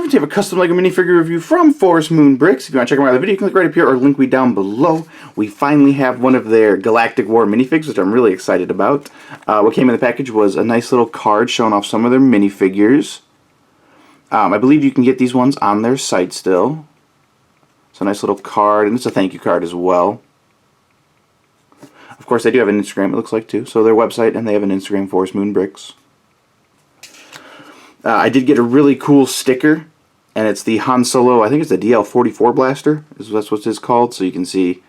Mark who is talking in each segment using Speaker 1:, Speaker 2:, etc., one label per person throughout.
Speaker 1: welcome to a custom LEGO minifigure review from Forest Moon Bricks. If you want to check out the video, click right up here or link me down below. We finally have one of their Galactic War minifigs, which I'm really excited about. What came in the package was a nice little card showing off some of their minifigures. I believe you can get these ones on their site still. It's a nice little card, and it's a thank you card as well. Of course, they do have an Instagram, it looks like, too. So their website, and they have an Instagram, Forest Moon Bricks. I did get a really cool sticker, and it's the Han Solo, I think it's the DL-44 blaster, that's what it's called. So you can see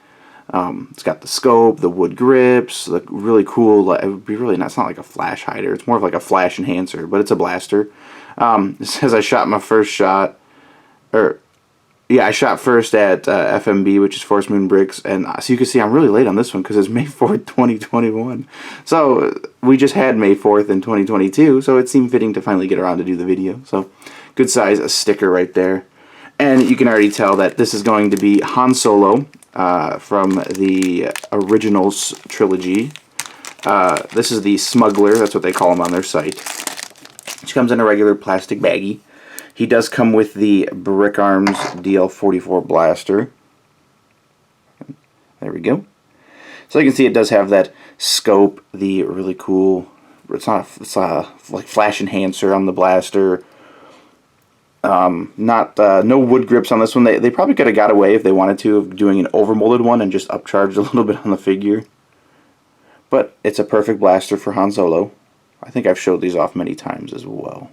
Speaker 1: it's got the scope, the wood grips, the really cool, it would be really not, it's not like a flash hider, it's more of like a flash enhancer, but it's a blaster. It says I shot my first shot, I shot first at FMB, which is Forest Moon Bricks, and so you can see I'm really late on this one because it's May 4th, 2021. So we just had May 4th in 2022, so it seemed fitting to finally get around to do the video. So good size sticker right there. And you can already tell that this is going to be Han Solo from the Originals trilogy. This is the Smuggler, that's what they call him on their site. Which comes in a regular plastic baggie. He does come with the Brick Arms DL-44 blaster. There we go. So you can see it does have that scope, the really cool, it's like flash enhancer on the blaster. No wood grips on this one. They probably could have got away if they wanted to of doing an overmolded one and just upcharged a little bit on the figure. But it's a perfect blaster for Han Solo. I think I've showed these off many times as well.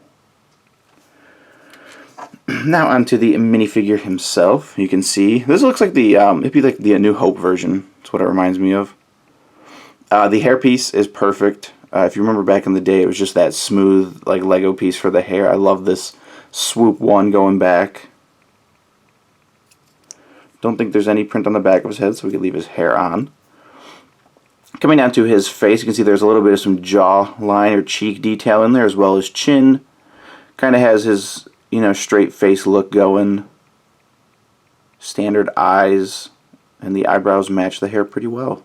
Speaker 1: Now onto the minifigure himself. You can see this looks like the it'd be like the A New Hope version. That's what it reminds me of. The hairpiece is perfect. If you remember back in the day, it was just that smooth like Lego piece for the hair. I love this swoop one going back. Don't think there's any print on the back of his head, so we can leave his hair on. Coming down to his face, you can see there's a little bit of some jaw line or cheek detail in there, as well as chin. Kind of has his, you know, straight face look going. Standard eyes, and the eyebrows match the hair pretty well.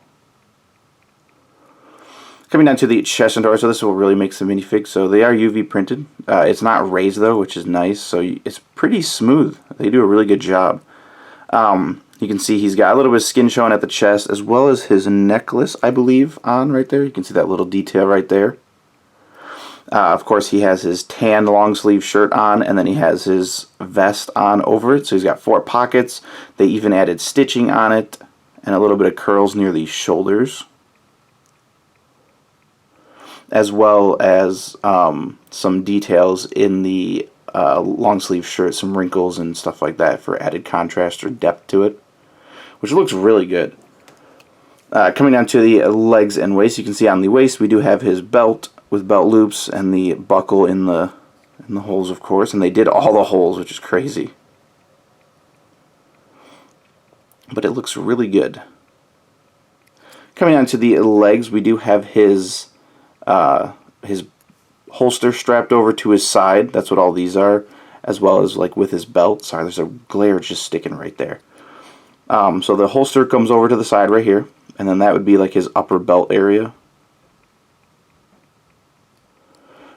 Speaker 1: Coming down to the chest and torso, this is what really makes the minifig. So they are UV printed. It's not raised though, which is nice. So it's pretty smooth. They do a really good job. You can see he's got a little bit of skin showing at the chest, as well as his necklace, I believe, on right there. You can see that little detail right there. Of course, he has his tan long sleeve shirt on, and then he has his vest on over it. So he's got 4 pockets. They even added stitching on it, and a little bit of curls near the shoulders, as well as some details in the long sleeve shirt, some wrinkles and stuff like that for added contrast or depth to it, which looks really good. Coming down to the legs and waist, you can see on the waist we do have his belt with belt loops and the buckle in the holes, of course, and they did all the holes, which is crazy. But it looks really good. Coming down to the legs, we do have his holster strapped over to his side. That's what all these are, as well as like with his belt. Sorry, there's a glare just sticking right there. So the holster comes over to the side right here, and then that would be like his upper belt area.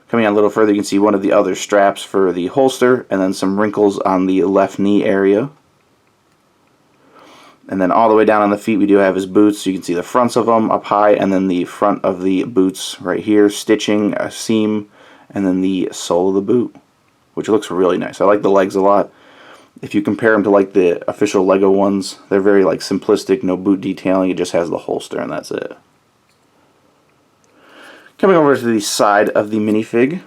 Speaker 1: Coming on a little further, you can see one of the other straps for the holster, and then some wrinkles on the left knee area. And then all the way down on the feet, we do have his boots. So you can see the fronts of them up high, and then the front of the boots right here, stitching, a seam, and then the sole of the boot, which looks really nice. I like the legs a lot. If you compare them to like the official Lego ones, they're very like simplistic, no boot detailing. It just has the holster, and that's it. Coming over to the side of the minifig,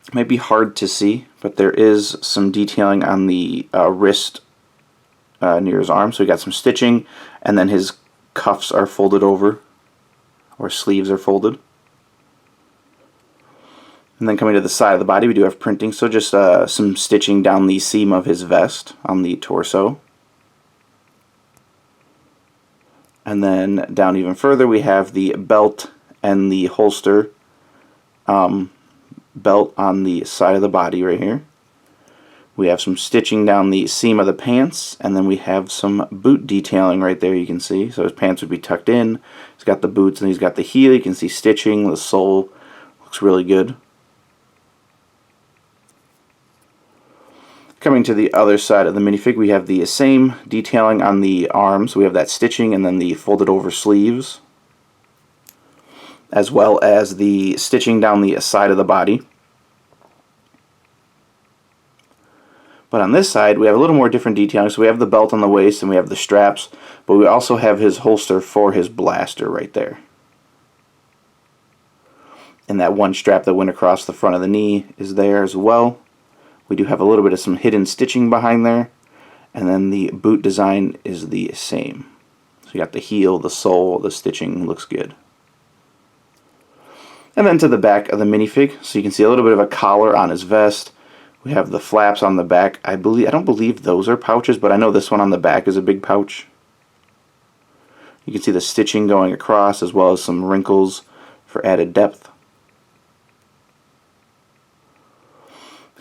Speaker 1: it might be hard to see, but there is some detailing on the wrist near his arm. So we got some stitching, and then his cuffs are folded over, or sleeves are folded. And then coming to the side of the body, we do have printing, so just some stitching down the seam of his vest on the torso. And then down even further, we have the belt and the holster belt on the side of the body right here. We have some stitching down the seam of the pants, and then we have some boot detailing right there, you can see. So his pants would be tucked in. He's got the boots, and he's got the heel. You can see stitching, the sole. Looks really good. Coming to the other side of the minifig, we have the same detailing on the arms. We have that stitching and then the folded over sleeves, as well as the stitching down the side of the body. But on this side, we have a little more different detailing. So we have the belt on the waist and we have the straps, but we also have his holster for his blaster right there. And that one strap that went across the front of the knee is there as well. We do have a little bit of some hidden stitching behind there. And then the boot design is the same. So you got the heel, the sole, the stitching looks good. And then to the back of the minifig, so you can see a little bit of a collar on his vest. We have the flaps on the back. I don't believe those are pouches, but I know this one on the back is a big pouch. You can see the stitching going across as well as some wrinkles for added depth.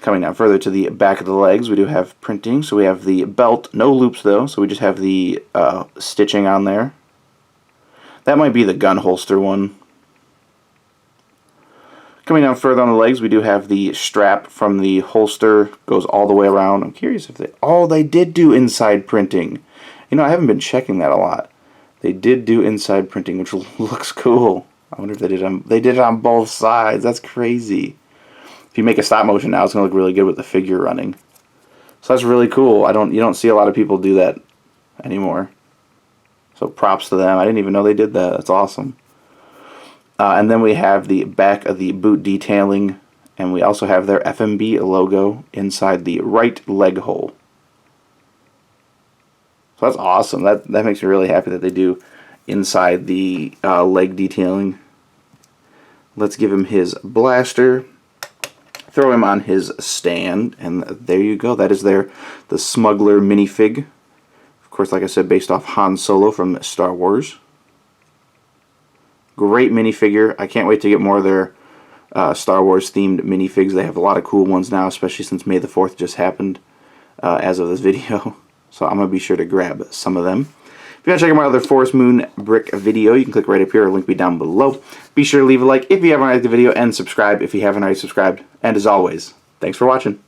Speaker 1: Coming down further to the back of the legs, we do have printing. So we have the belt, no loops though, so we just have the stitching on there. That might be the gun holster one. Coming down further on the legs, we do have the strap from the holster, goes all the way around. I'm curious if they did do inside printing. You know, I haven't been checking that a lot. They did do inside printing, which looks cool. I wonder if they did it on both sides. That's crazy. If you make a stop motion now, it's going to look really good with the figure running. So that's really cool. You don't see a lot of people do that anymore. So props to them. I didn't even know they did that. That's awesome. And then we have the back of the boot detailing, and we also have their FMB logo inside the right leg hole. So that's awesome. That makes me really happy that they do inside the leg detailing. Let's give him his blaster. Throw him on his stand, and there you go. That is the Smuggler minifig. Of course, like I said, based off Han Solo from Star Wars. Great minifigure. I can't wait to get more of their Star Wars themed minifigs. They have a lot of cool ones now, especially since May the 4th just happened as of this video. So I'm going to be sure to grab some of them. If you want to check out my other Forest Moon brick video, you can click right up here or link me down below. Be sure to leave a like if you haven't liked the video and subscribe if you haven't already subscribed. And as always, thanks for watching.